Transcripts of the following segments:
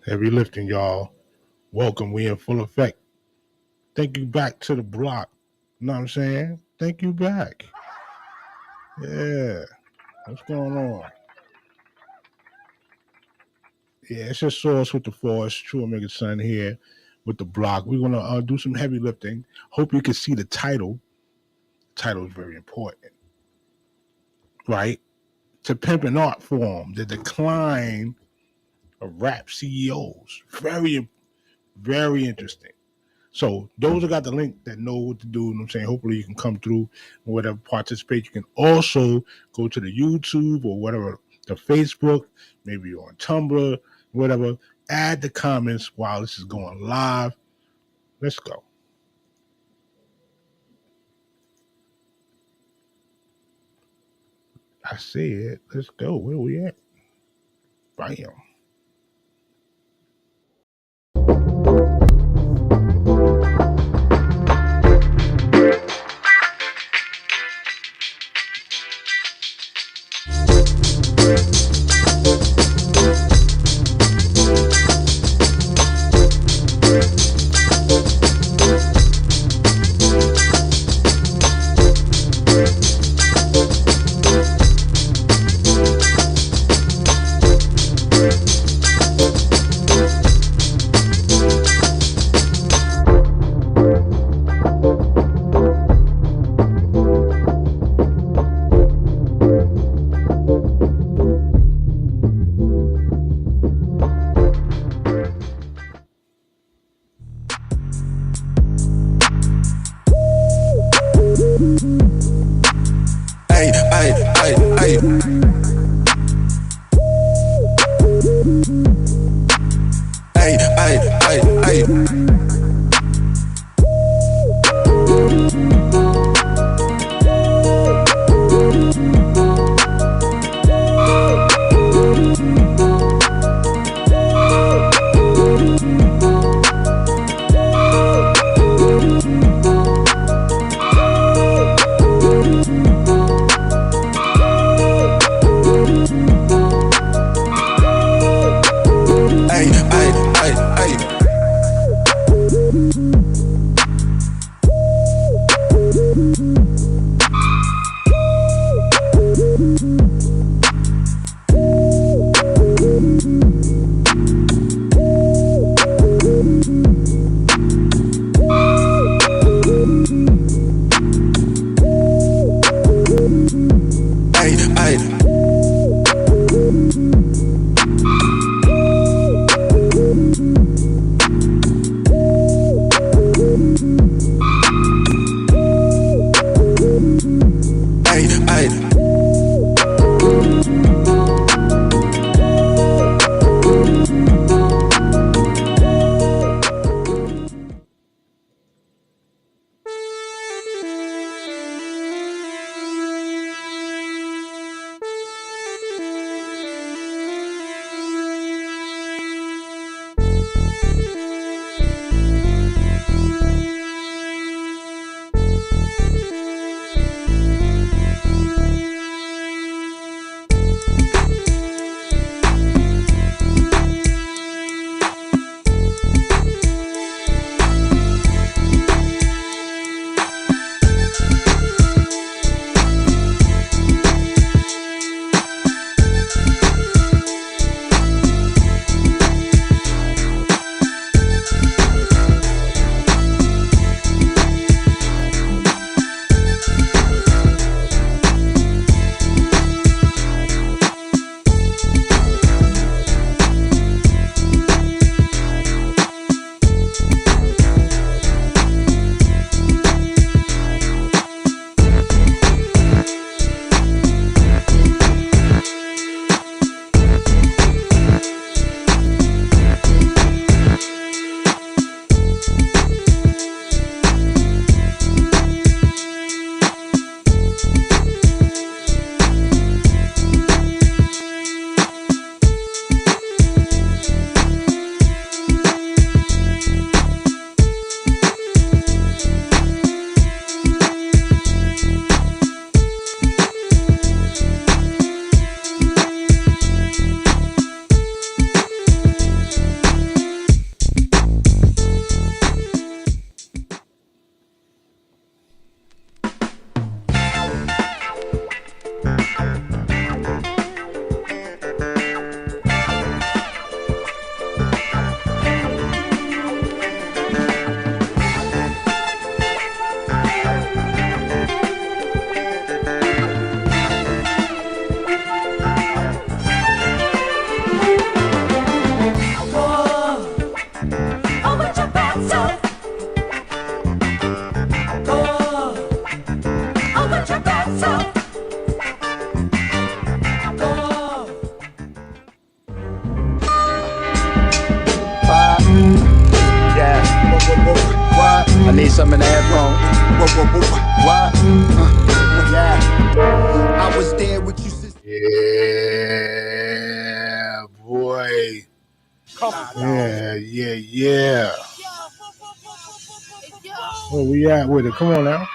Heavy lifting, y'all. Welcome. We in full effect. Thank you back to the block. You know what I'm saying? Thank you back. Yeah. What's going on? Yeah, it's just Source with the Force. True Omega Sun here with the block. We're going to do some heavy lifting. Hope you can see the title. The title is very important. Right? To Pimp and Artform, the decline of rap CEOs. Very, very interesting. So those that got the link that know what to do, you know what I'm saying? Hopefully you can come through and whatever, participate. You can also go to the YouTube or whatever, the Facebook, maybe you're on Tumblr, whatever. Add the comments while this is going live. Let's go. I see it. Let's go. Where we at? Bam. Need some in the headphone. What? Yeah. I was there with you since. Yeah, boy. Yeah. Where we at with it? Come on now.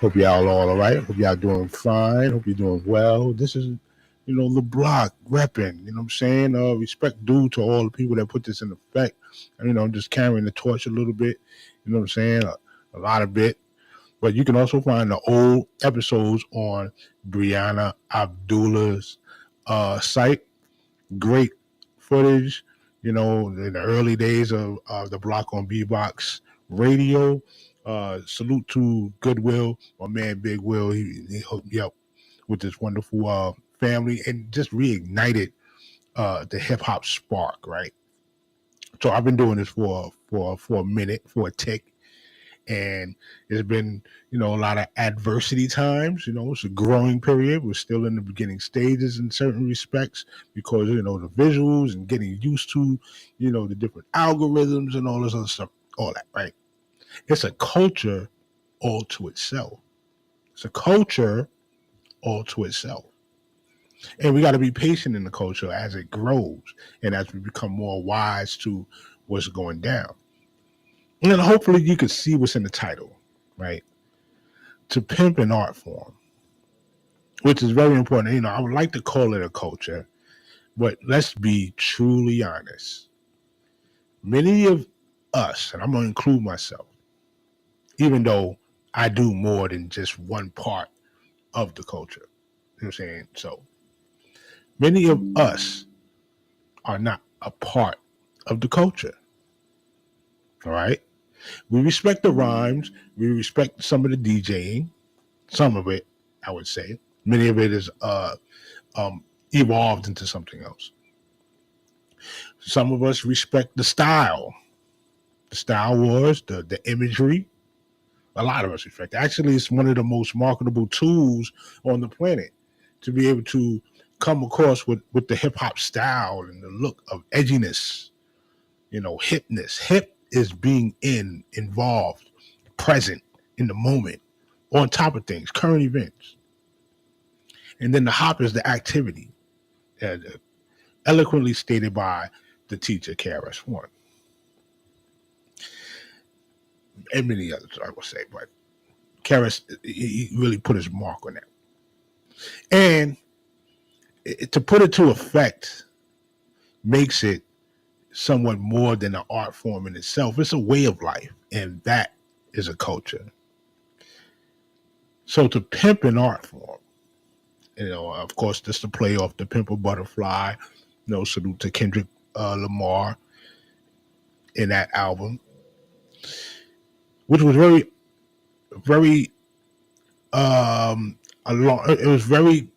Hope y'all all right. Hope y'all doing fine. Hope you're doing well. This is, the block repping. You know what I'm saying? Respect due to all the people that put this in effect. And, I'm just carrying the torch a little bit. You know what I'm saying? A lot of it. But you can also find the old episodes on Brianna Abdullah's site. Great footage, in the early days of the block on B-Box Radio. Salute to Goodwill, my man Big Will. He hooked me up with this wonderful family and just reignited the hip hop spark, right? So I've been doing this for a minute, for a tick, and it's been a lot of adversity times. It's a growing period. We're still in the beginning stages in certain respects because the visuals and getting used to the different algorithms and all this other stuff, all that, right? It's a culture all to itself. It's a culture all to itself. And we got to be patient in the culture as it grows and as we become more wise to what's going down. And then hopefully you can see what's in the title, right? To Pimp an Artform, which is very important. I would like to call it a culture, but let's be truly honest. Many of us, and I'm going to include myself, even though I do more than just one part of the culture. You know what I'm saying? So many of us are not a part of the culture. All right? We respect the rhymes. We respect some of the DJing. Some of it, I would say. Many of it is evolved into something else. Some of us respect the style wars, the imagery. A lot of us respect. Actually, it's one of the most marketable tools on the planet to be able to come across with the hip hop style and the look of edginess, hipness. Hip is being involved, present in the moment, on top of things, current events. And then the hop is the activity, eloquently stated by the teacher, KRS-One. And many others, I will say, but Karras, he really put his mark on that. And to put it to effect makes it somewhat more than an art form in itself. It's a way of life, and that is a culture. So to pimp an art form, of course, just to play off the Pimp a Butterfly, salute to Kendrick Lamar in that album, which was very, very, it was very,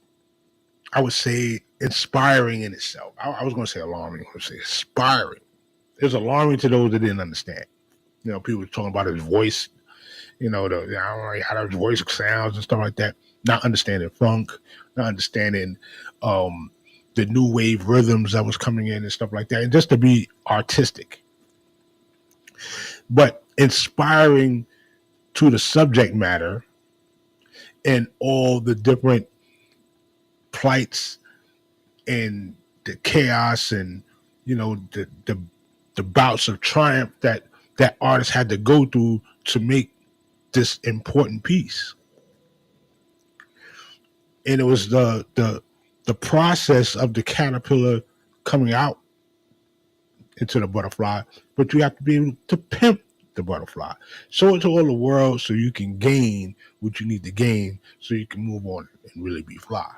I would say, inspiring in itself. I was going to say alarming. I would say inspiring. It was alarming to those that didn't understand. People were talking about his voice, I don't know how his voice sounds and stuff like that. Not understanding funk, not understanding the new wave rhythms that was coming in and stuff like that. And just to be artistic. But inspiring to the subject matter and all the different plights and the chaos and the bouts of triumph that artist had to go through to make this important piece. And it was the process of the caterpillar coming out into the butterfly, but you have to be able to pimp the butterfly, show it to all the world so you can gain what you need to gain so you can move on and really be fly.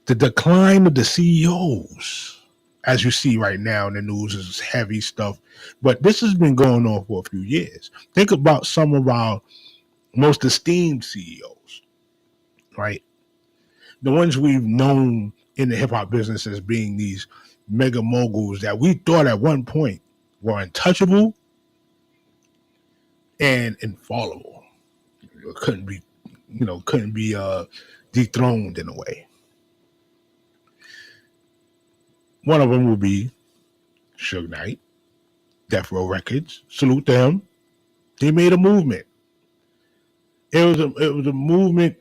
The decline of the CEOs, as you see right now in the news, is heavy stuff. But this has been going on for a few years. Think about some of our most esteemed CEOs, right? The ones we've known in the hip hop business as being these mega moguls that we thought at one point were untouchable and infallible. Couldn't be dethroned in a way. One of them will be Suge Knight, Death Row Records. Salute them. They made a movement. It was a movement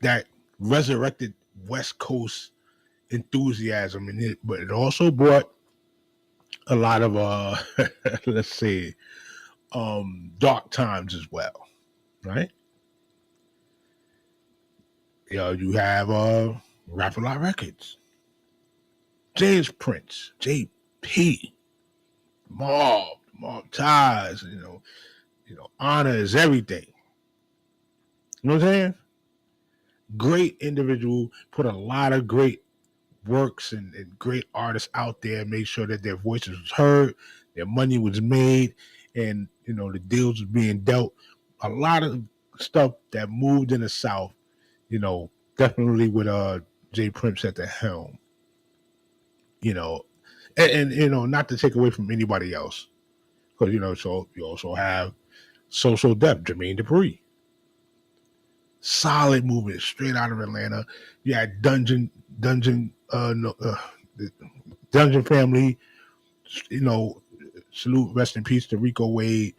that resurrected West Coast enthusiasm, but it also brought a lot of let's say dark times as well, right? You have Rap a Lot Records, James Prince, JP, Mob Ties, honor is everything. You know what I'm saying? Great individual, put a lot of great works and great artists out there, made sure that their voices was heard, their money was made, and the deals was being dealt. A lot of stuff that moved in the South, definitely with Jay Prince at the helm. And not to take away from anybody else, because so you also have Social Def, Jermaine Dupri. Solid movement straight out of Atlanta. You had Dungeon Family, salute, rest in peace to Rico Wade,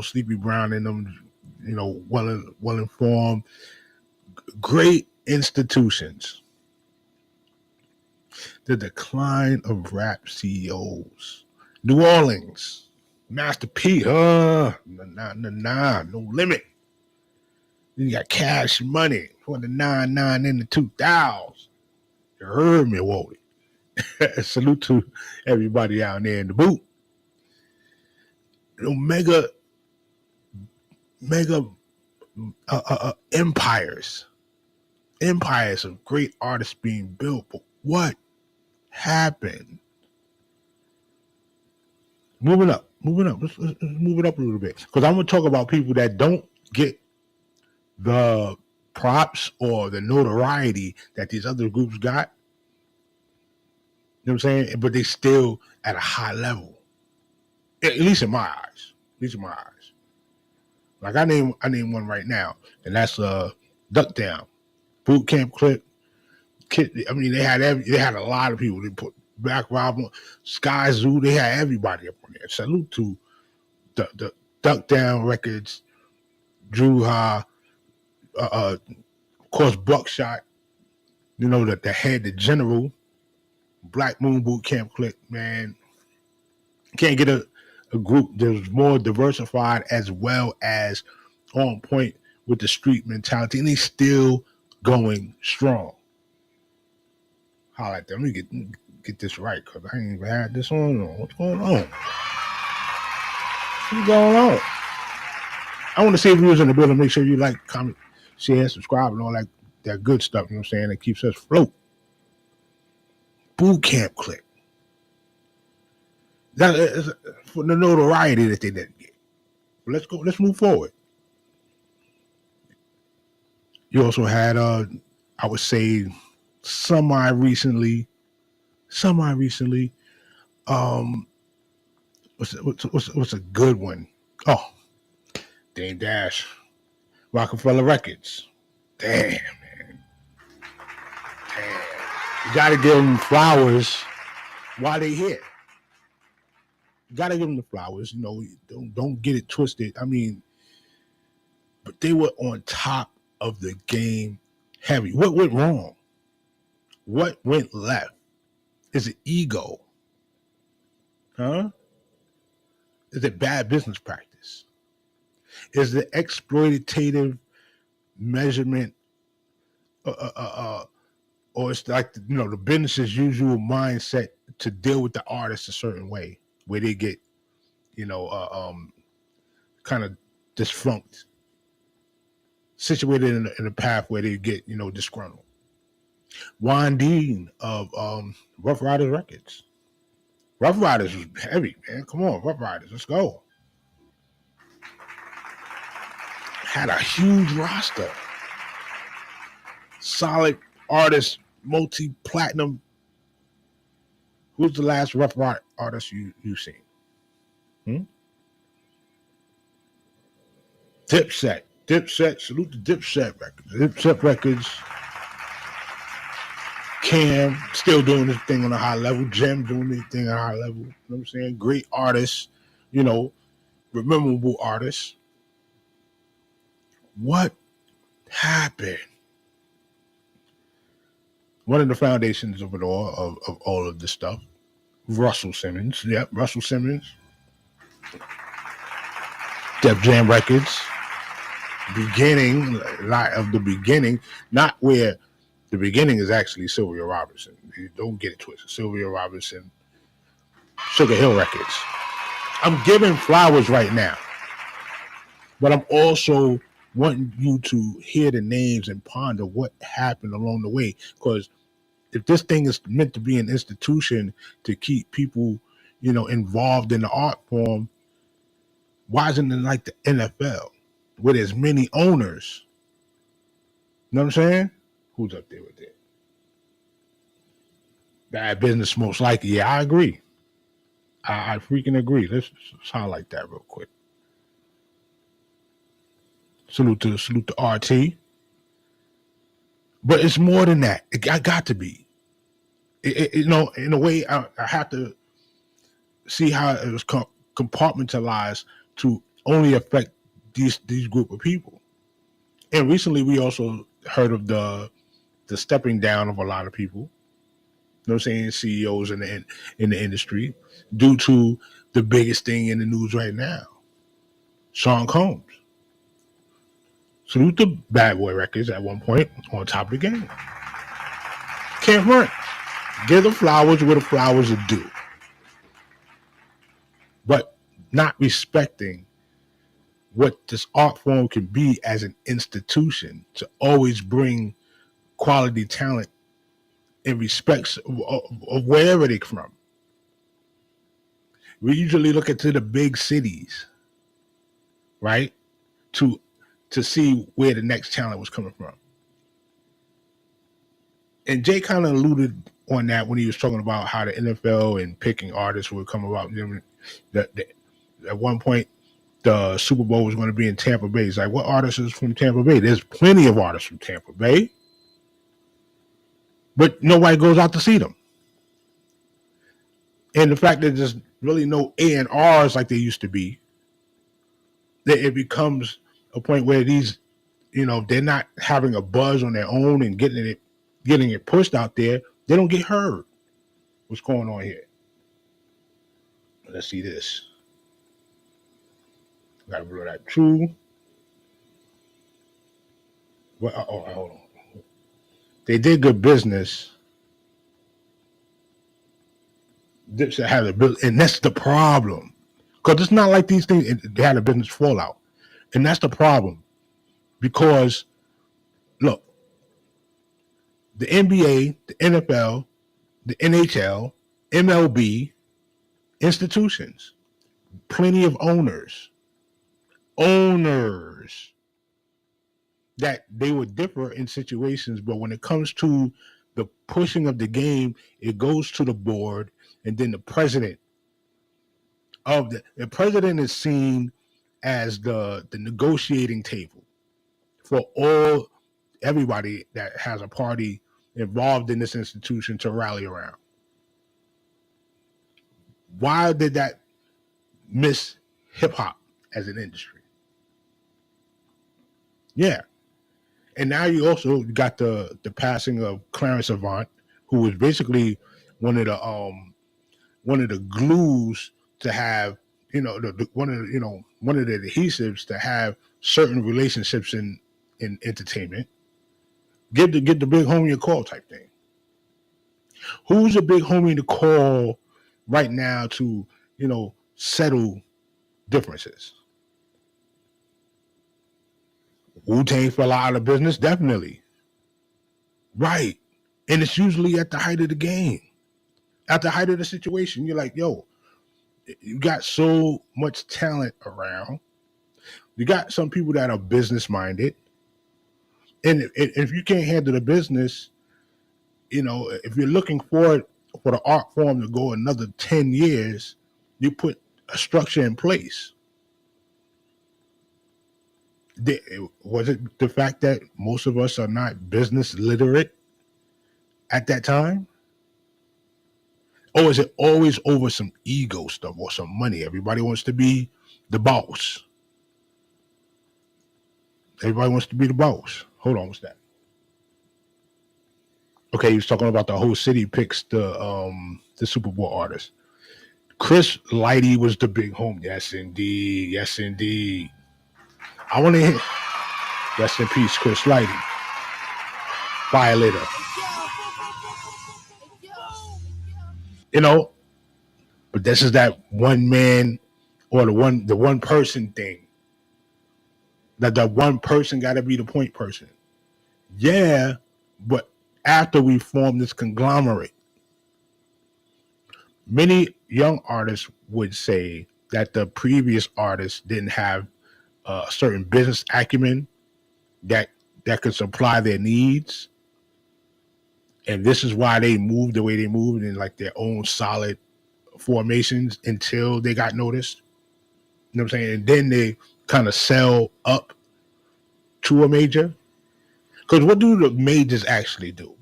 Sleepy Brown and them, well informed, great institutions. The decline of rap CEOs. New Orleans, Master P, no limit. Then you got Cash Money for the 99 in the 2000s. You heard me, Wally. Salute to everybody out there in the boot. Mega empires of great artists being built. But what happened? Moving up. Let's move it up a little bit, because I'm going to talk about people that don't get the props or the notoriety that these other groups got. You know what I'm saying? But they still at a high level. At least in my eyes. Like I name one right now, and that's Duck Down, Boot Camp Click. I mean, they had a lot of people. They put Black Robin, Sky Zoo. They had everybody up on there. Salute to the Duck Down Records, Drew Ha, of course Buckshot. The head, the general, Black Moon Boot Camp Click. Man, can't get a group that was more diversified as well as on point with the street mentality, and he's still going strong. Highlight that. Let me get this right, because I ain't even had this on. What's going on? I want to see if you was in the building. Make sure you like, comment, share, subscribe, and all that good stuff. You know what I'm saying? That keeps us afloat. Boot Camp Click. That is for the notoriety that they didn't get. But let's go. Let's move forward. You also had, I would say, semi recently. What's a good one? Oh, Dame Dash, Rockefeller Records. Damn, man. Damn. You gotta give them flowers while they here. You gotta give them the flowers. Don't get it twisted. I mean, but they were on top of the game heavy. What went wrong? What went left? Is it ego? Huh? Is it bad business practice? Is it exploitative measurement? Or it's like the business's usual mindset to deal with the artist a certain way, where they get kind of disfunct, situated in a path where they get disgruntled. Juan Dean of Rough Riders Records. Rough Riders was heavy, man. Come on, Rough Riders, let's go. Had a huge roster. Solid artists, multi-platinum. Who's the last Rough Rider artist you've seen? Dipset. Salute to Dipset Records. Cam still doing his thing on a high level. Jem doing his thing on a high level. You know what I'm saying? Great artists, you know, memorable artists. What happened? One of the foundations of it all, of all of this stuff, Russell Simmons. Yep, Russell Simmons. Def Jam Records. Beginning, lot of the beginning, not where the beginning is actually Sylvia Robinson. You don't get it twisted. Sylvia Robinson, Sugar Hill Records. I'm giving flowers right now, but I'm also wanting you to hear the names and ponder what happened along the way. Because if this thing is meant to be an institution to keep people, you know, involved in the art form, why isn't it like the NFL, where there's many owners? You know what I'm saying? Who's up there with it? Bad business, most likely. Yeah, I agree. I freaking agree. Let's highlight that real quick. Salute to RT. But it's more than that. I got to be. You know, in a way, I have to see how it was compartmentalized to only affect these group of people. And recently, we also heard of the stepping down of a lot of people. You know what I'm saying? CEOs in the industry due to the biggest thing in the news right now, Sean Combs. Salute to Bad Boy Records at one point on top of the game. Can't front. Give the flowers where the flowers are due. But not respecting what this art form can be as an institution to always bring quality talent in respects of wherever they're from. We usually look into the big cities, right? To see where the next talent was coming from. And Jay kind of alluded on that when he was talking about how the NFL and picking artists would come about. At one point, the Super Bowl was going to be in Tampa Bay. It's like, what artists is from Tampa Bay? There's plenty of artists from Tampa Bay, but nobody goes out to see them. And the fact that there's really no A&Rs like there used to be, that it becomes a point where these, you know, they're not having a buzz on their own and getting it pushed out there. They don't get heard. What's going on here? Let's see this. Got to blow that true. Well, hold on. They did good business. Dipset had a bill, and that's the problem. Because it's not like these things, they had a business fallout. And that's the problem. Because, look, the NBA, the NFL, the NHL, MLB, institutions, plenty of owners that they would differ in situations, but when it comes to the pushing of the game, it goes to the board, and then the president is seen as the negotiating table for everybody that has a party involved in this institution to rally around. Why did that miss hip hop as an industry? Yeah. And now you also got the passing of Clarence Avant, who was basically one of the glues to have, you know, one of the adhesives to have certain relationships in entertainment. Get the big homie a call type thing. Who's a big homie to call right now to, you know, settle differences? Wu-Tang fell out of business, definitely. Right. And it's usually at the height of the game. At the height of the situation, you're like, yo, you got so much talent around. You got some people that are business minded. And if you can't handle the business, you know, if you're looking for the art form to go another 10 years, you put a structure in place. Was it the fact that most of us are not business literate at that time? Or is it always over some ego stuff or some money? Everybody wants to be the boss. Everybody wants to be the boss. Hold on, what's that? Okay, he was talking about the whole city picks the Super Bowl artist. Chris Lighty was the big home. Yes, indeed. Yes, indeed. I want to hear. Rest in peace, Chris Lighty. Violator. You know, but this is that one man or the one person thing. That one person got to be the point person. Yeah, but after we form this conglomerate, many young artists would say that the previous artists didn't have a certain business acumen that could supply their needs, and this is why they moved the way they moved in like their own solid formations until they got noticed. You know what I'm saying? And then they kind of sell up to a major. Because what do the majors actually do?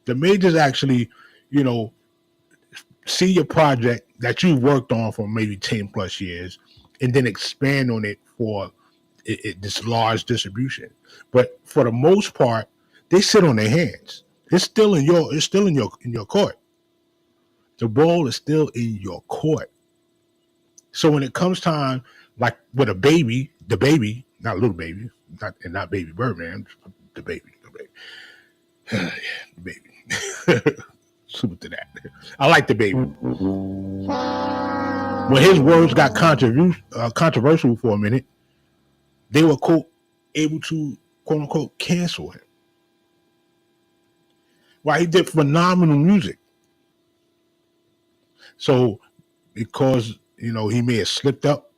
The majors actually, you know, see your project that you worked on for maybe 10 plus years and then expand on it for this large distribution. But for the most part, they sit on their hands. It's still in your court. The ball is still in your court. So when it comes time, like with a baby, the baby, not little baby, not baby Birdman, the baby, yeah, the baby. Super to that. I like the baby. When his words got controversial for a minute, they were able to quote unquote cancel him. Why he did phenomenal music. So because he may have slipped up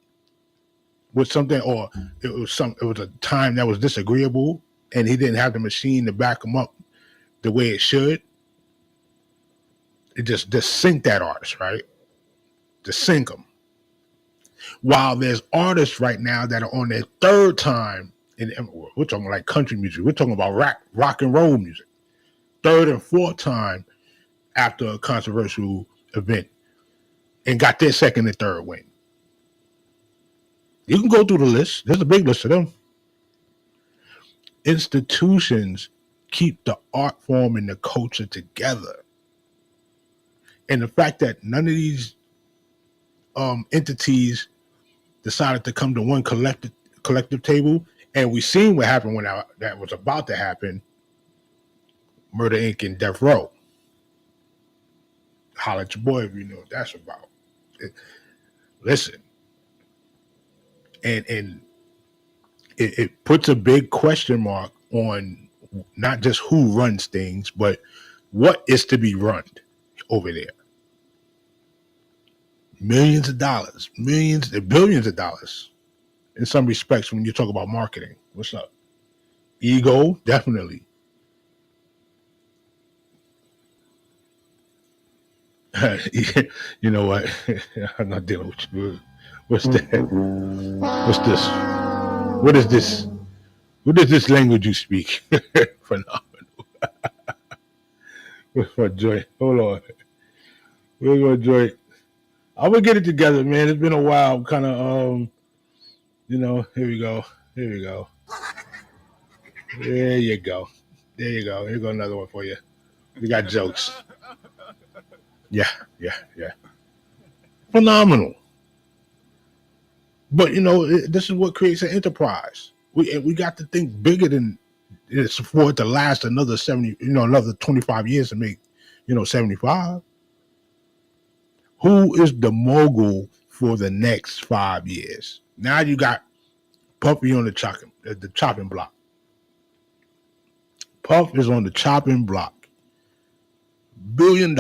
with something, or it was a time that was disagreeable, and he didn't have the machine to back him up the way it should. It just sink that artist, right? Just sink them. While there's artists right now that are on their third time, and we're talking like country music, we're talking about rock and roll music, third and fourth time after a controversial event, and got their second and third win. You can go through the list. There's a big list of them. Institutions keep the art form and the culture together. And the fact that none of these entities decided to come to one collective table, and we seen what happened when that was about to happen. Murder Inc. and Death Row. Holla at your boy if you know what that's about. Listen, and it puts a big question mark on not just who runs things, but what is to be run over there. Millions of dollars, millions, billions of dollars in some respects when you talk about marketing. What's up? Ego, definitely. You know what? I'm not dealing with you. What's that? What's this? What is this? What is this language you speak? Phenomenal. What's my joy? Hold on. We're gonna joy. I'm gonna get it together, man. It's been a while. Kind of, here we go. Here we go. There you go. There you go. Here go another one for you. We got jokes. Yeah. Phenomenal. But this is what creates an enterprise. We got to think bigger than it's for it to last another 70, another 25 years to make, 75. Who is the mogul for the next 5 years? Now you got Puffy on the chopping block. Puff is on the chopping block. $1 billion.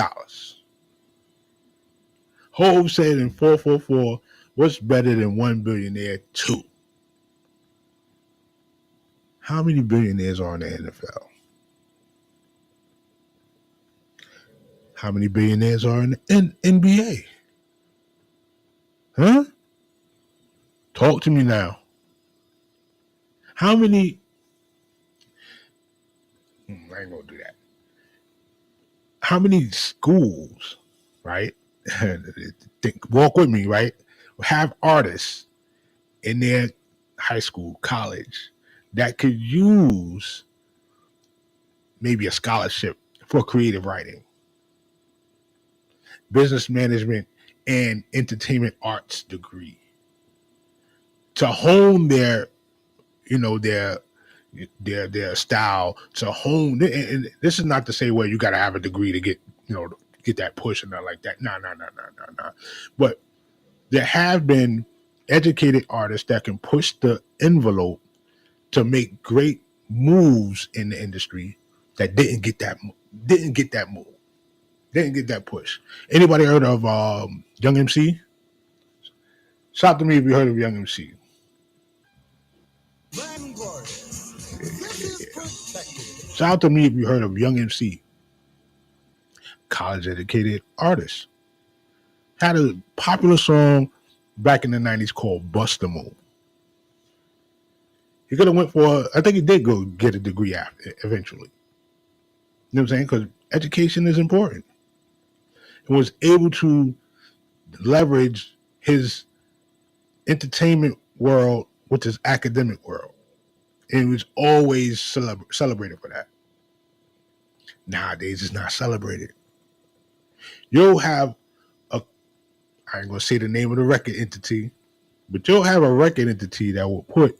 Hov said in 444, what's better than 1 billionaire? 2. How many billionaires are in the NFL? How many billionaires are in the NBA? Huh? Talk to me now. How many? I ain't gonna do that. how many schools, right? Walk with me, right? Have artists in their high school, college that could use maybe a scholarship for creative writing, business management, and entertainment arts degree to hone their, you know, their style, to hone. And this is not to say, well, you got to have a degree to get, you know, get that push and nothing like that. No. But there have been educated artists that can push the envelope to make great moves in the industry that didn't get that move, didn't get that push. Anybody heard of Young MC? Shout to me if you heard of Young MC. Shout out to me if you heard of Young MC. College educated artist. Had a popular song back in the 90s called Bust a Move. He could have went for, I think he did go get a degree after eventually. You know what I'm saying? Because education is important. And was able to leverage his entertainment world with his academic world. And he was always celebrated for that. Nowadays, it's not celebrated. You'll have I ain't going to say the name of the record entity, but you'll have a record entity that will put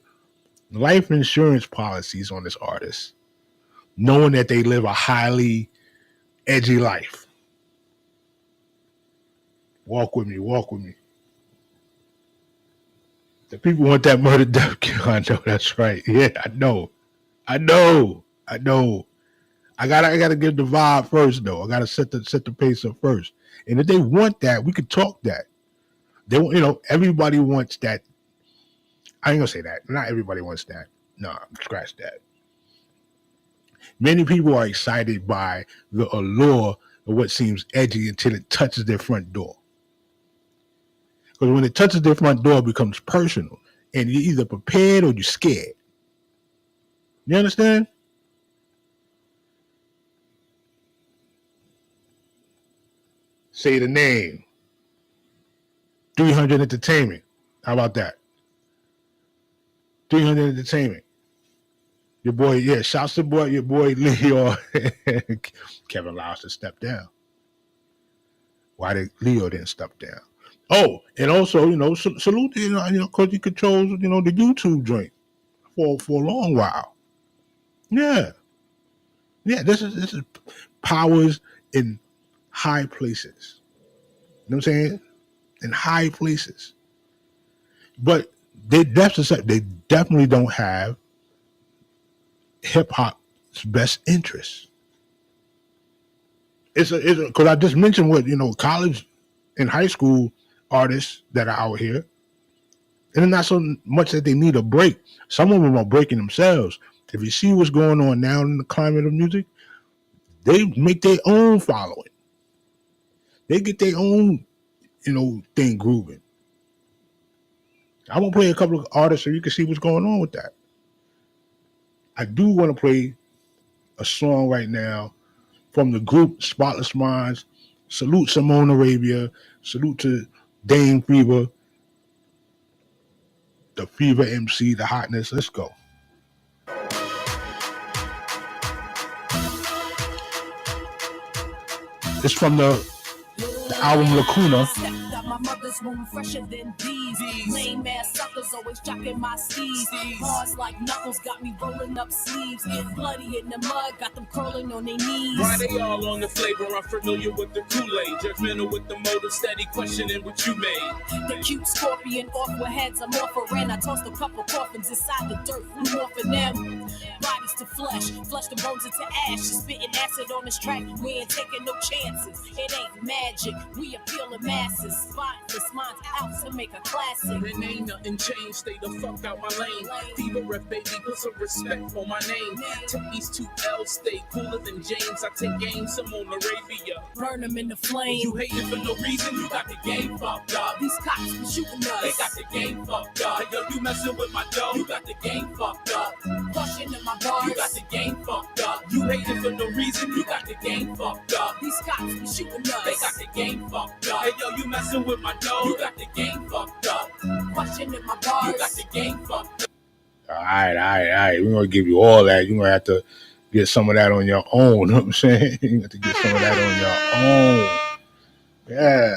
life insurance policies on this artist, knowing that they live a highly edgy life. Walk with me. The people want that murder death kill. I know that's right. Yeah, I know. I gotta give the vibe first though. I gotta set the pace up first. And if they want that, we could talk that. They want, you know, everybody wants that. I ain't gonna say that. Not everybody wants that. No, scratch that. Many people are excited by the allure of what seems edgy until it touches their front door. Because when it touches their front door, it becomes personal. And you're either prepared or you're scared. You understand? Say the name. 300 Entertainment. How about that? 300 Entertainment. Your boy, yeah, shouts to your boy Leo. Kevin Lyles to step down. Why did Leo didn't step down? Oh, and also, you know, salute, you know, because he controls, you know, the YouTube joint for a long while. Yeah. This is powers in high places. You know what I'm saying? In high places. But they definitely don't have hip hop's best interests. It's because I just mentioned what, you know, college and high school artists that are out here, and it's not so much that they need a break. Some of them are breaking themselves. If you see what's going on now in the climate of music, they make their own following. They get their own, you know, thing grooving. I'm gonna play a couple of artists so you can see what's going on with that. I do want to play a song right now from the group Spotless Minds. Salute Simone Arabia. Salute to Dame Fever, the Fever MC, the hotness. Let's go. It's from the album Lacuna. My mother's womb fresher than these. Lame ass suckers always jocking my steeds. Bars like knuckles got me rolling up sleeves. Get bloody in the mud, got them curling on their knees. Why they all on the flavor? I'm familiar with the Kool-Aid. Judgmental with the motive, steady questioning what you made. The cute scorpion off with heads I'm offering. I tossed a couple coffins inside the dirt, flew off of them. Bodies to flesh the bones into ash. Spitting acid on this track, we ain't taking no chances. It ain't magic, we appeal to masses. Spotless minds out to make a classic. Then ain't nothing changed, stay the fuck out my lane. Fever rep, baby, put some respect on my name. Took these 2 L's, stay cooler than James. I take game, Simone Arabia. Burn them in the flame. You hating for no reason, you got the game fucked up. These cops be shooting us. They got the game fucked up. Hey, yo, you messing with my dough, you got the game fucked up. Pushing in my bars. You got the game fucked up. You raided for no reason. You got the game fucked up. These cops be shooting us. They got the game fucked up. Hey yo, you messing with my dog. You got the game fucked up. Questioning my bars. You got the game fucked up. All right. We're gonna give you all that. You're gonna have to get some of that on your own. You know what I'm saying? You have to get some of that on your own. Yeah.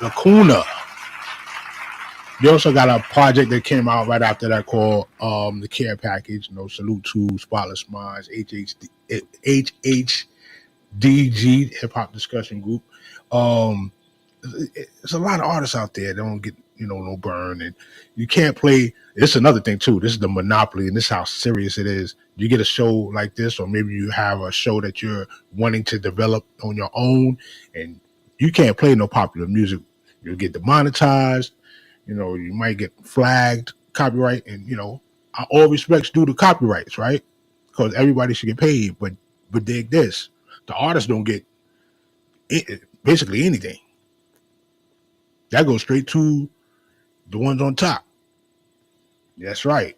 Lacuna. You also got a project that came out right after that called The Care Package. Salute to Spotless Minds, HHDG, Hip Hop Discussion Group. There's a lot of artists out there that don't get, no burn. And you can't play. This is another thing, too. This is the monopoly, and this is how serious it is. You get a show like this, or maybe you have a show that you're wanting to develop on your own, and you can't play no popular music. You'll get demonetized. You might get flagged, copyright, and, all respects due to copyrights, right? Because everybody should get paid. But dig this. The artists don't get basically anything. That goes straight to the ones on top. That's right.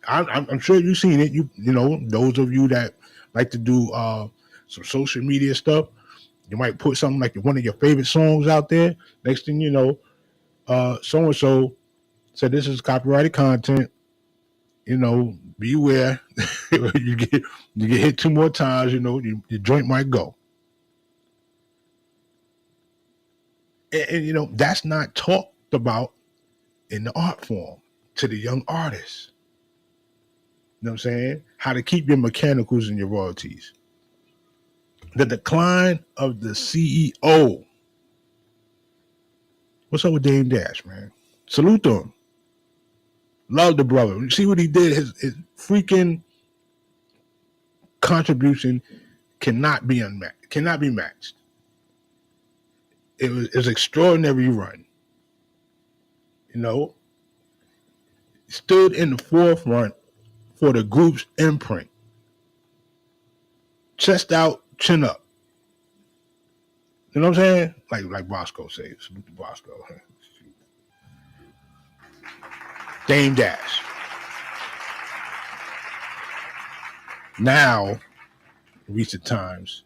I'm sure you've seen it. Those of you that like to do some social media stuff, you might put something like one of your favorite songs out there. Next thing you know, so-and-so said this is copyrighted content. Beware. you get hit 2 more times, your joint might go. And that's not talked about in the art form to the young artists. You know what I'm saying? How to keep your mechanicals and your royalties. The decline of the CEO. What's up with Dame Dash, man? Salute to him. Love the brother. You see what he did? His freaking contribution cannot be matched. It was extraordinary run. Stood in the forefront for the group's imprint. Chest out, chin up. You know what I'm saying? Like Bosco says. Salute to Bosco. Dame Dash. Now, in recent times,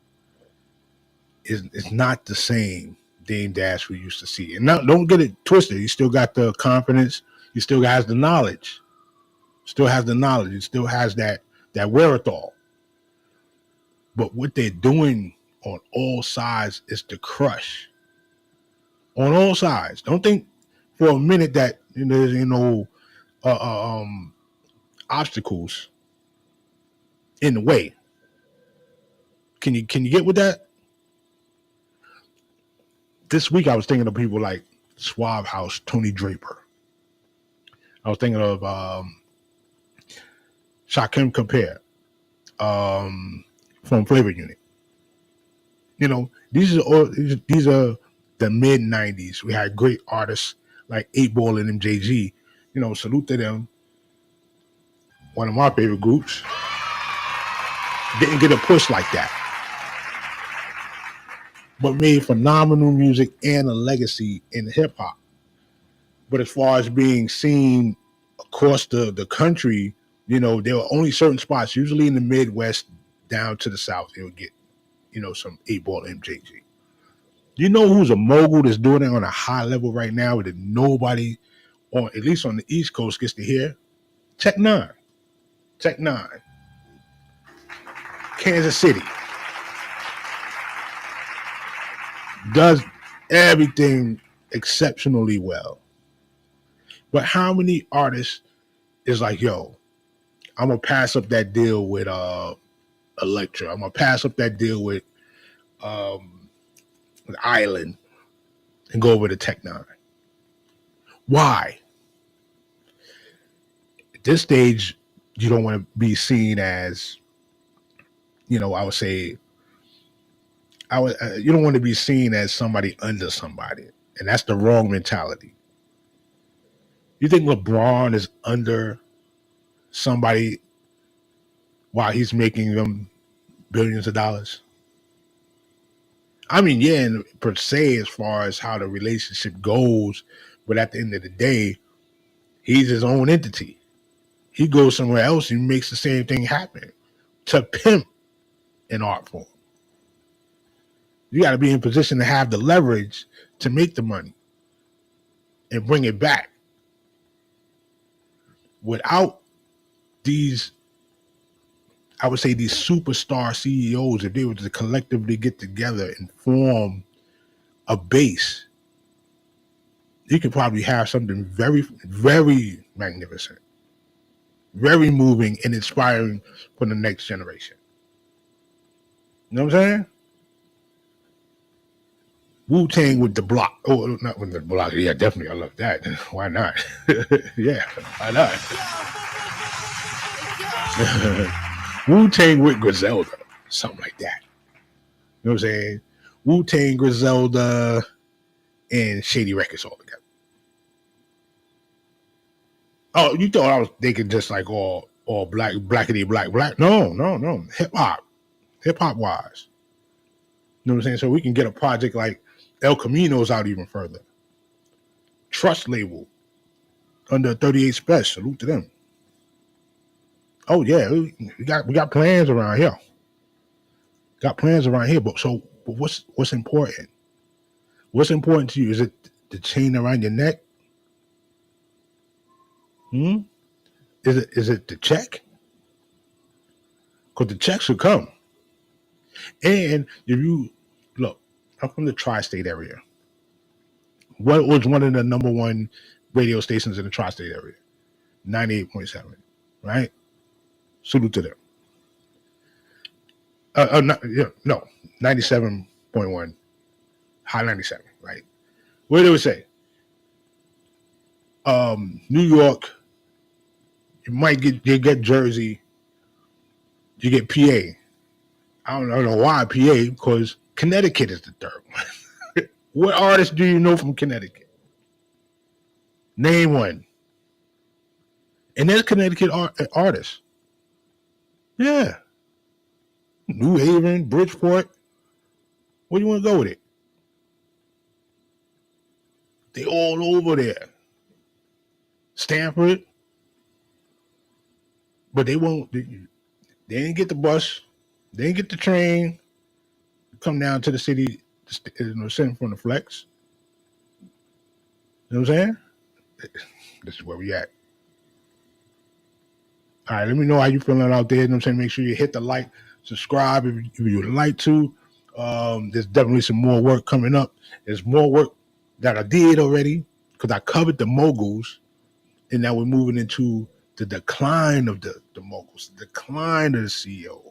is not the same Dame Dash we used to see. And now, don't get it twisted. He still got the confidence. He still has the knowledge. He still has that wherewithal. But what they're doing on all sides is to crush. On all sides. Don't think for a minute that there's obstacles in the way. Can you get with that? This week I was thinking of people like Suave House, Tony Draper. I was thinking of Shakim Compare from Flavor Unit. These are the mid 90s. We had great artists like 8 Ball and MJG. Salute to them. One of my favorite groups. Didn't get a push like that, but made phenomenal music and a legacy in hip hop. But as far as being seen across the country, there were only certain spots, usually in the Midwest down to the South, they would get, some 8 Ball MJG. You know who's a mogul that's doing it on a high level right now that nobody, or at least on the East Coast, gets to hear? Tech Nine. Kansas City. Does everything exceptionally well. But how many artists is like, yo, I'm going to pass up that deal with Elektra. I'm going to pass up that deal with Island and go over to Tech Nine. Why? At this stage, you don't want to be seen as, I would say, you don't want to be seen as somebody under somebody. And that's the wrong mentality. You think LeBron is under somebody while he's making them billions of dollars? I mean, yeah, per se, as far as how the relationship goes, but at the end of the day, he's his own entity. He goes somewhere else and makes the same thing happen. to pimp an art form. You got to be in position to have the leverage to make the money and bring it back. Without these, I would say these superstar CEOs, if they were to collectively get together and form a base, you could probably have something very, very magnificent, very moving and inspiring for the next generation. You know what I'm saying? Wu-Tang with the block. Oh, not with the block. Yeah, definitely. I love that. Why not? Yeah, why not? Wu-Tang with Griselda. Something like that. You know what I'm saying? Wu-Tang, Griselda, and Shady Records all together. Oh, you thought I was thinking just like all blackity black. No. Hip hop wise. You know what I'm saying? So we can get a project like El Camino's out even further. Trust label under 38 Special. Salute to them. Oh yeah, we got plans around here. Got plans around here, but what's important? What's important to you? Is it the chain around your neck? Is it the check? Because the check should come. And if you look, I'm from the tri-state area. What was one of the number one radio stations in the tri-state area? 98.7, right? Salute to them. No, 97.1, high 97, right? What do we say? New York, you get Jersey, you get PA. I don't know why PA, because Connecticut is the third one. What artists do you know from Connecticut? Name one. And there's Connecticut artists. Yeah. New Haven, Bridgeport. Where do you want to go with it? They all over there. Stanford. But they won't. They didn't get the bus. They didn't get the train. Come down to the city, send from the flex. You know what I'm saying? This is where we at. All right, let me know how you feeling out there. You know what I'm saying? Make sure you hit the like, subscribe if you would like to. There's definitely some more work coming up. There's more work that I did already because I covered the moguls, and now we're moving into the decline of the moguls, the decline of the CEOs.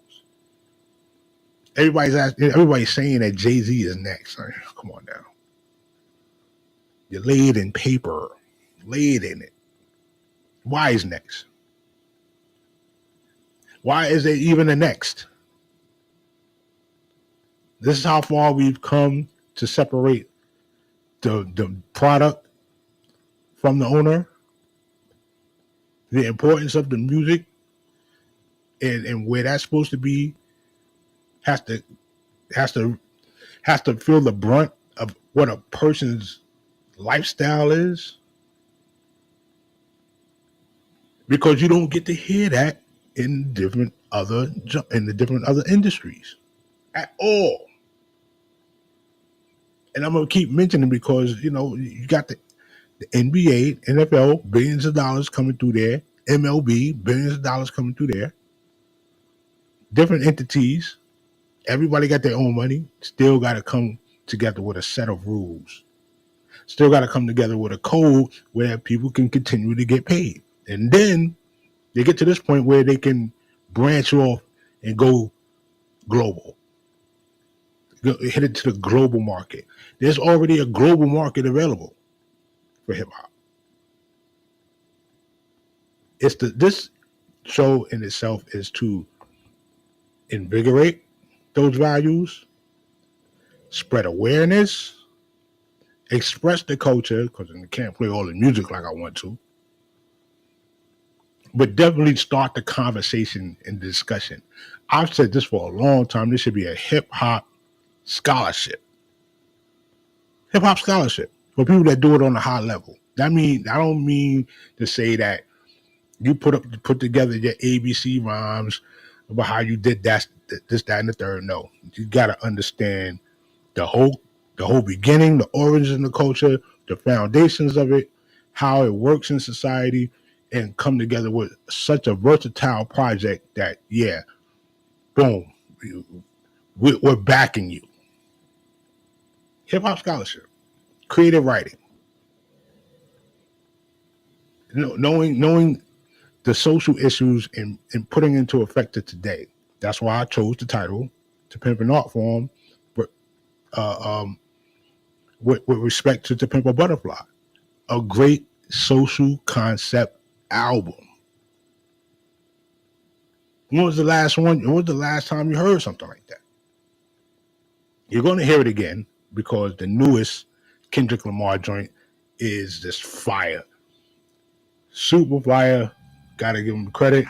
Everybody's saying that Jay-Z is next. Come on now. You lay it in paper. Lay it in it. Why is next? Why is there even a next? This is how far we've come to separate the product from the owner. The importance of the music and where that's supposed to be has to feel the brunt of what a person's lifestyle is, because you don't get to hear that in the different other industries at all. And I'm gonna keep mentioning because you got the NBA, NFL, billions of dollars coming through there, MLB, billions of dollars coming through there, different entities. Everybody got their own money, still got to come together with a set of rules. Still got to come together with a code where people can continue to get paid. And then they get to this point where they can branch off and go global. Hit it to the global market. There's already a global market available for hip hop. This show in itself is to invigorate those values, spread awareness, express the culture, because I can't play all the music like I want to, but definitely start the conversation and discussion. I've said this for a long time. This should be a hip-hop scholarship. Hip-hop scholarship for people that do it on a high level. I don't mean to say that you put together your ABC rhymes, about how you did that, this, that, and the third. No, you got to understand the whole beginning, the origin of the culture, the foundations of it, how it works in society, and come together with such a versatile project that, yeah, boom, we're backing you. Hip hop scholarship, creative writing, knowing the social issues and putting into effect to today. That's why I chose the title to Pimp an Art Form, but with respect to Pimp a Butterfly, a great social concept album. When was the last one? When was the last time you heard something like that? You're going to hear it again because the newest Kendrick Lamar joint is just fire. Super fire. Gotta give him credit.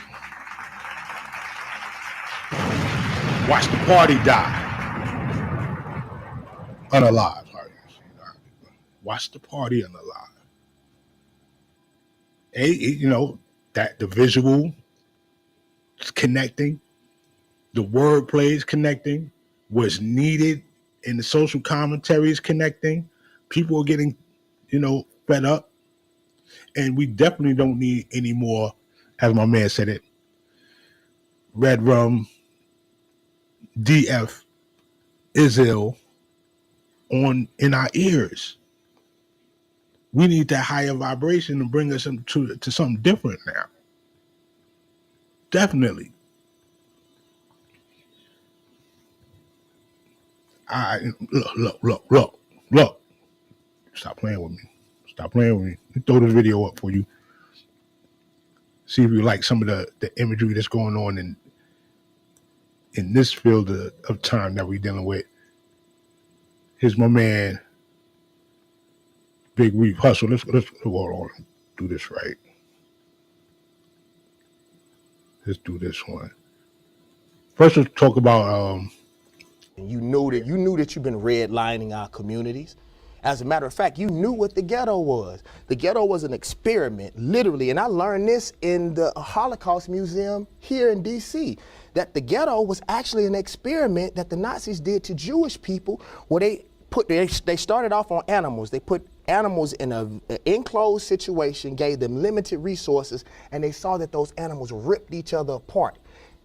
Watch the party die. Unalive. Sorry. Watch the party unalive. And, that the visual is connecting, the wordplay is connecting, what's needed in the social commentary is connecting. People are getting, fed up. And we definitely don't need any more, as my man said it, Red Rum, DF, Izil in our ears. We need that higher vibration to bring us to something different now. Definitely. Look. Stop playing with me. Let me throw this video up for you. See if you like some of the imagery that's going on in this field of time that we're dealing with. Here's my man, Big Reef Hustle. Let's hold on. Do this right. Let's do this one. First, let's talk about. You knew that you've been redlining our communities. As a matter of fact, you knew what the ghetto was. The ghetto was an experiment, literally, and I learned this in the Holocaust Museum here in D.C., that the ghetto was actually an experiment that the Nazis did to Jewish people, where they started off on animals. They put animals in an enclosed situation, gave them limited resources, and they saw that those animals ripped each other apart.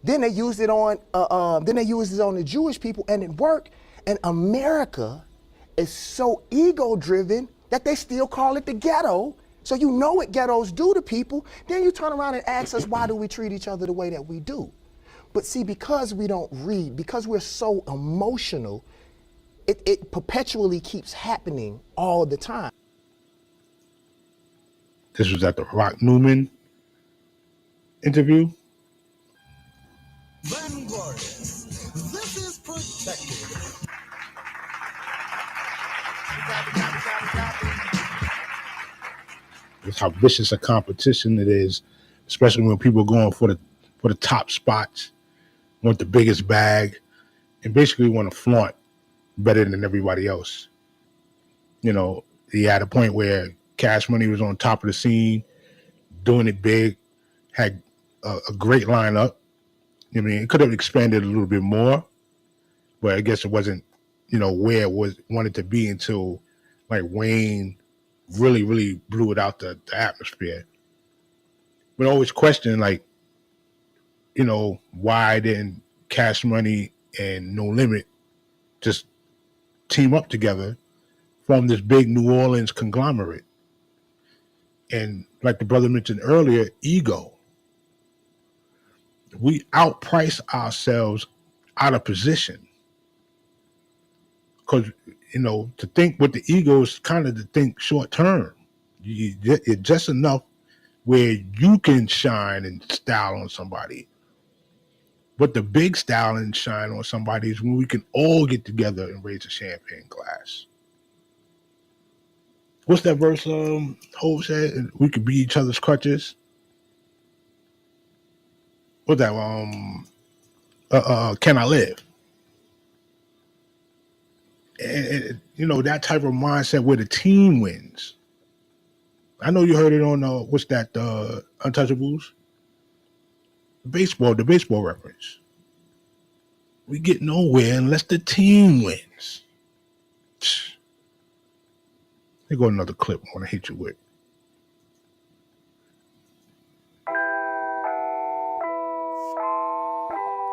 Then they used it on the Jewish people, and it worked. And America is so ego-driven that they still call it the ghetto. So you know what ghettos do to people. Then you turn around and ask us, why do we treat each other the way that we do? But see, because we don't read, because we're so emotional, it perpetually keeps happening all the time. This was at the Rock Newman interview. Vanguardians, this is protected. It's how vicious a competition it is, especially when people are going for the top spots, want the biggest bag, and basically want to flaunt better than everybody else. He had a point where Cash Money was on top of the scene, doing it big, had a great lineup. I mean, it could have expanded a little bit more, but I guess it wasn't, where it wanted to be until like Wayne really, really blew it out the atmosphere. But I always question, like, why didn't Cash Money and No Limit just team up together, form this big New Orleans conglomerate? And like the brother mentioned earlier, ego. We outprice ourselves out of position. Because, to think with the ego is kind of to think short term. You're just enough where you can shine and style on somebody. But the big style and shine on somebody is when we can all get together and raise a champagne glass. What's that verse Hov said? We could be each other's crutches. What's that? Can I live? And that type of mindset where the team wins. I know you heard it on what's that? Untouchables. The baseball reference. We get nowhere unless the team wins. Here go another clip I want to hit you with.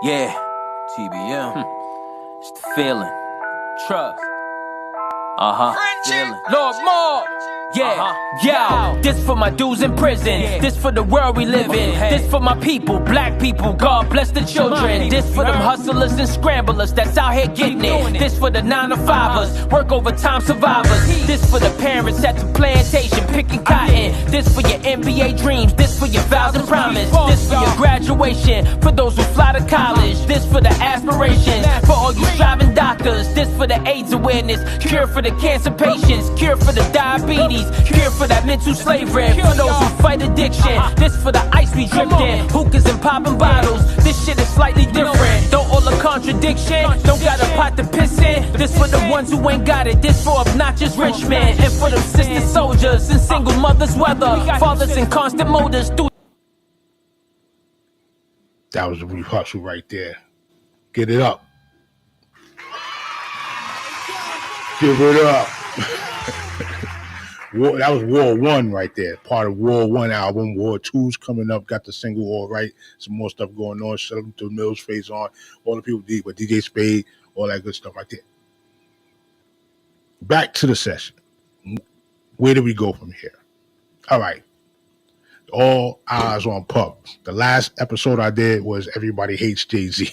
Yeah, TBM. It's the feeling. Trust. Feeling. Lord Moore. Yeah, yo, this for my dudes in prison. This for the world we live in. This for my people, black people. God bless the children. This for them hustlers and scramblers that's out here getting it. This for the 9-to-5ers, work overtime survivors. This for the parents at the plantation picking cotton. This for your NBA dreams. This for your vows and promise. This for your graduation. For those who fly to college. This for the aspirations. For all you striving doctors. This for the AIDS awareness. Cure for the cancer patients. Cure for the diabetes. Cure for that mental slavery. For those who fight addiction. This for the ice we dripped in. Hookahs and popping bottles. This shit is slightly different. Don't all the contradiction. Don't got a pot to piss in. This for the ones who ain't got it. This for obnoxious rich men. And for them sister soldiers and single mothers, weather. Fathers in constant motors. That was the Reef Hustle right there. Get it up. Give it up. That was War One right there. Part of War One album. War Two's coming up. Got the single All Right. Some more stuff going on. Shut up to Mills Face on. All the people did with DJ Spade. All that good stuff right there. Back to the session. Where do we go from here? All right. All eyes on Pup. The last episode I did was Everybody Hates Jay-Z.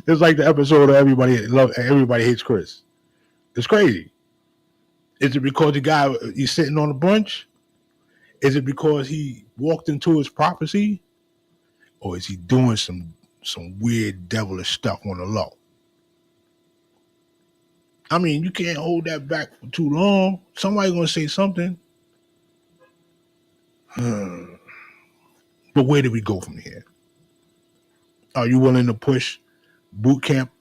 It's like the episode of Everybody Hates Chris. It's crazy. Is it because the guy he's sitting on a bunch? Is it because he walked into his prophecy? Or is he doing some weird devilish stuff on the low? I mean, you can't hold that back for too long. Somebody's gonna say something. But where do we go from here? Are you willing to push boot camp?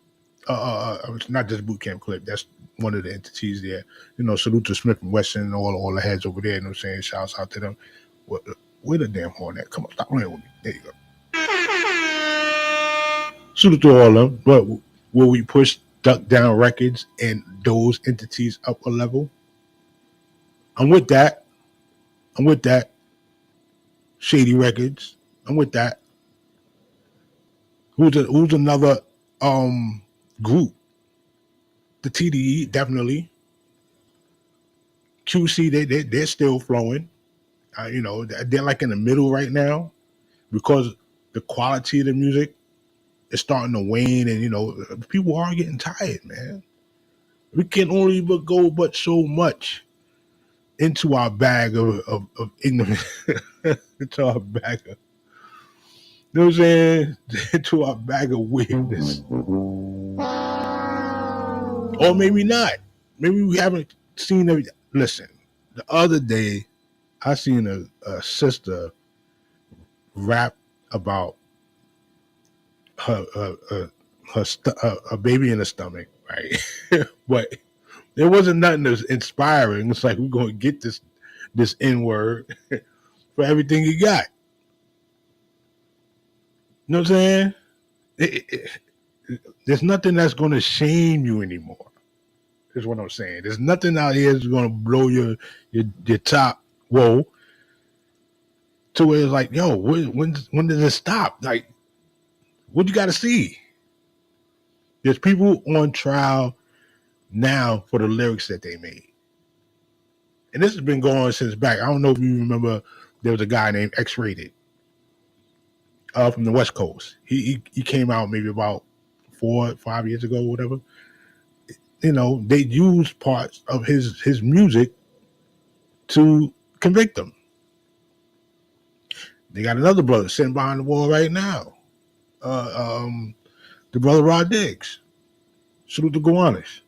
Not just boot camp clip. That's one of the entities there. You know, salute to Smith and Wesson and all the heads over there. You know what I'm saying? Shouts out to them. Where the damn horn at? Come on, stop playing with me. There you go. Salute to all of them. But will we push Duck Down Records and those entities up a level? I'm with that. Shady Records. I'm with that. Who's another group? The TDE, definitely. QC, they're still flowing. You know, they're like in the middle right now because the quality of the music is starting to wane, and you know, people are getting tired, man. We can only go but so much into our bag of ignorance, into our bag of, you know what I'm saying? Into our bag of weirdness. Or maybe not. Maybe we haven't seen it. Listen, the other day, I seen a sister rap about her baby in the stomach, right? But there wasn't nothing that's inspiring. It's like, we're going to get this N-word for everything you got. You know what I'm saying? There's nothing that's going to shame you anymore. Is what I'm saying. There's nothing out here that's going to blow your top. Whoa. To where it's like, yo, when does it stop? Like, what you got to see? There's people on trial now for the lyrics that they made. And this has been going on since back. I don't know if you remember, there was a guy named X-Rated from the West Coast. He came out maybe about 4 or 5 years ago or whatever. You know, they used parts of his music to convict him. They got another brother sitting behind the wall right now. The brother Rod Diggs. Salute to Gowanus.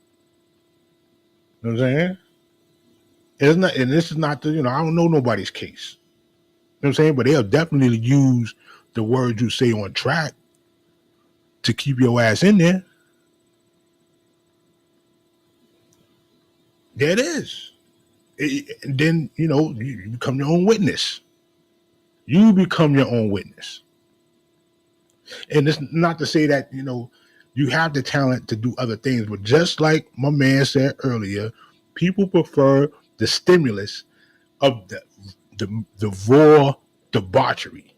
You know what I'm saying? It's not, and this is not the, I don't know nobody's case. You know what I'm saying? But they'll definitely use the words you say on track to keep your ass in there. There it is. And then, you become your own witness. You become your own witness. And it's not to say that, you have the talent to do other things, but just like my man said earlier, people prefer the stimulus of the raw debauchery.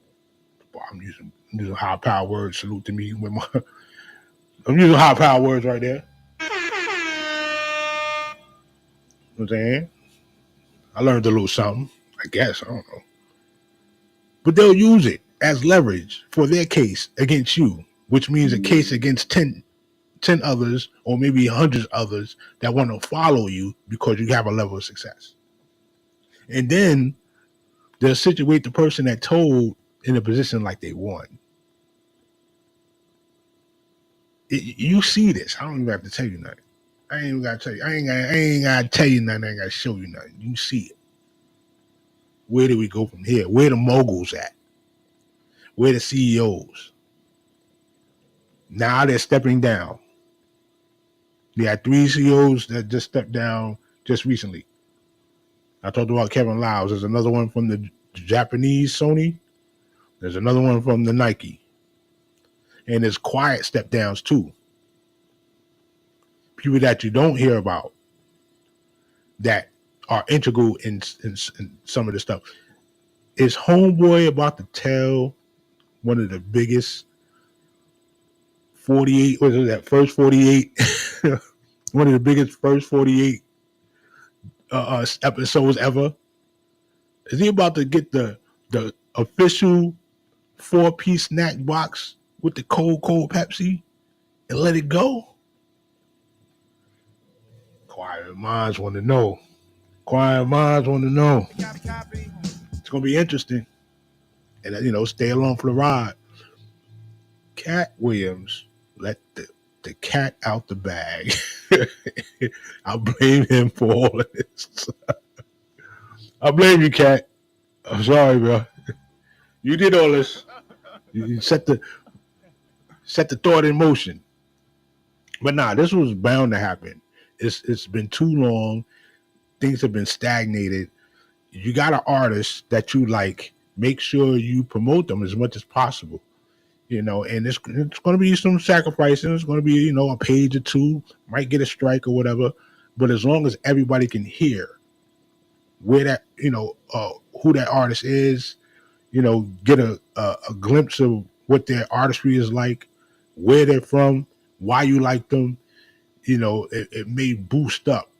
I'm using high power words. Salute to me with my. I'm using high power words right there. You know what I'm saying? I learned a little something. I guess I don't know, but they'll use it as leverage for their case against you, which means a case against 10 others or maybe hundreds others that want to follow you because you have a level of success. And then they'll situate the person that told in a position like they won. You see this. I don't even have to tell you nothing. I ain't even gotta tell you. I ain't gotta tell you nothing. I ain't gotta show you nothing. You see it. Where do we go from here? Where the moguls at? Where the CEOs? Now they're stepping down. They had 3 CEOs that just stepped down just recently. I talked about Kevin Lyles. There's another one from the Japanese Sony. There's another one from the Nike. And there's quiet step downs too. People that you don't hear about that are integral in some of the stuff. Is Homeboy about to tell one of the biggest 48, what is that, first 48, one of the biggest first 48 episodes ever? Is he about to get the official 4-piece snack box with the cold Pepsi and let it go? Quiet minds want to know. Quiet minds want to know. It's going to be interesting. And, stay along for the ride. Cat Williams let the cat out the bag. I blame him for all of this. I blame you, Cat. I'm sorry, bro. You did all this. You set the thought in motion. But nah, this was bound to happen. It's been too long. Things have been stagnated. You got an artist that you like. Make sure you promote them as much as possible. And it's going to be some sacrificing. It's going to be, a page or two, might get a strike or whatever. But as long as everybody can hear where that, who that artist is, get a glimpse of what their artistry is like, where they're from, why you like them, it may boost up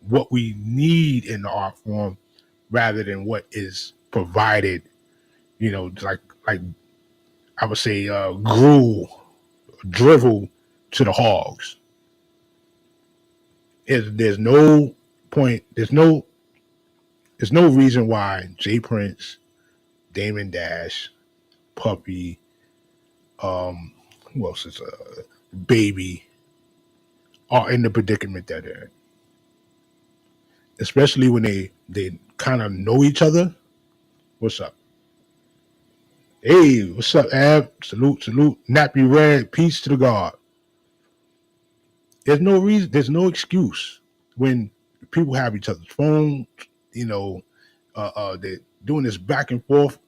what we need in the art form rather than what is provided, like I would say, drivel to the hogs. There's no point. There's no reason why Jay Prince, Damon Dash, Puppy, who else is Baby, are in the predicament that they're in. Especially when they kind of know each other. What's up? Hey, what's up, Ab? Salute. Nappy Red, peace to the God. There's no reason, there's no excuse when people have each other's phones, they're doing this back and forth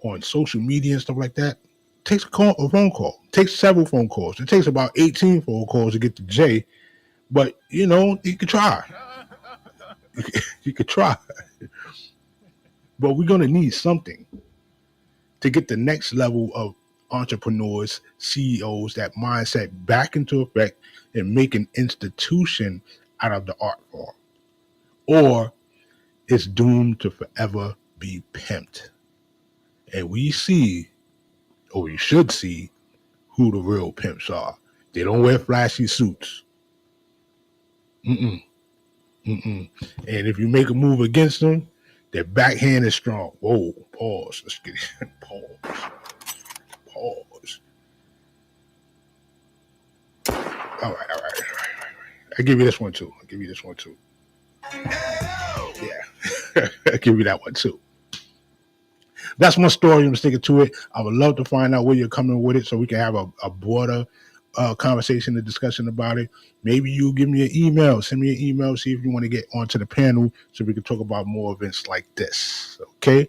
on social media and stuff like that. It takes a phone call. It takes several phone calls. It takes about 18 phone calls to get to Jay, but you could try. You could try. But we're gonna need something to get the next level of entrepreneurs, CEOs, that mindset back into effect and make an institution out of the art form. Or it's doomed to forever be pimped. And we see, or we should see, who the real pimps are. They don't wear flashy suits. And if you make a move against them, their backhand is strong. Whoa, pause. Let's get it. Pause. All right. I'll give you this one too. Yeah. I'll give you that one too. That's my story. I'm sticking to it. I would love to find out where you're coming with it so we can have a broader conversation and discussion about it. Maybe you give me an email. Send me an email. See if you want to get onto the panel so we can talk about more events like this. Okay?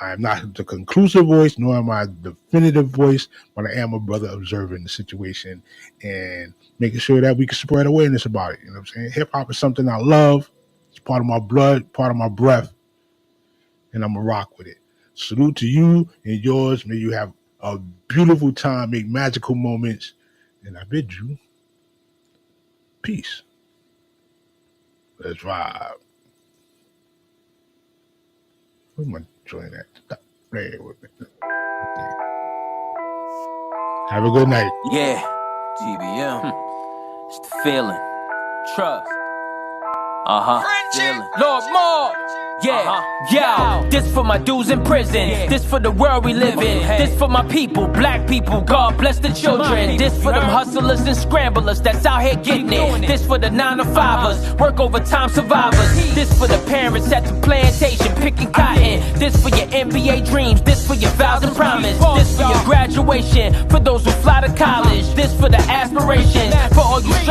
I am not the conclusive voice, nor am I a definitive voice, but I am a brother observing the situation and making sure that we can spread awareness about it. You know what I'm saying? Hip hop is something I love. It's part of my blood, part of my breath, and I'm going to rock with it. Salute to you and yours. May you have a beautiful time, make magical moments, and I bid you peace. Let's vibe. Where am I joining that? Stop playing with me. Yeah. Have a good night. Yeah, TBM. It's the feeling. Trust. Feeling. Lord Moore. Yeah, yo, this for my dudes in prison. This for the world we live in. This for my people, black people. God bless the children. This for them hustlers and scramblers that's out here getting it. This for the 9-to-5ers, work overtime survivors. This for the parents at the plantation picking cotton. This for your NBA dreams. This for your vows and promise. This for your graduation. For those who fly to college. This for the aspirations. For all you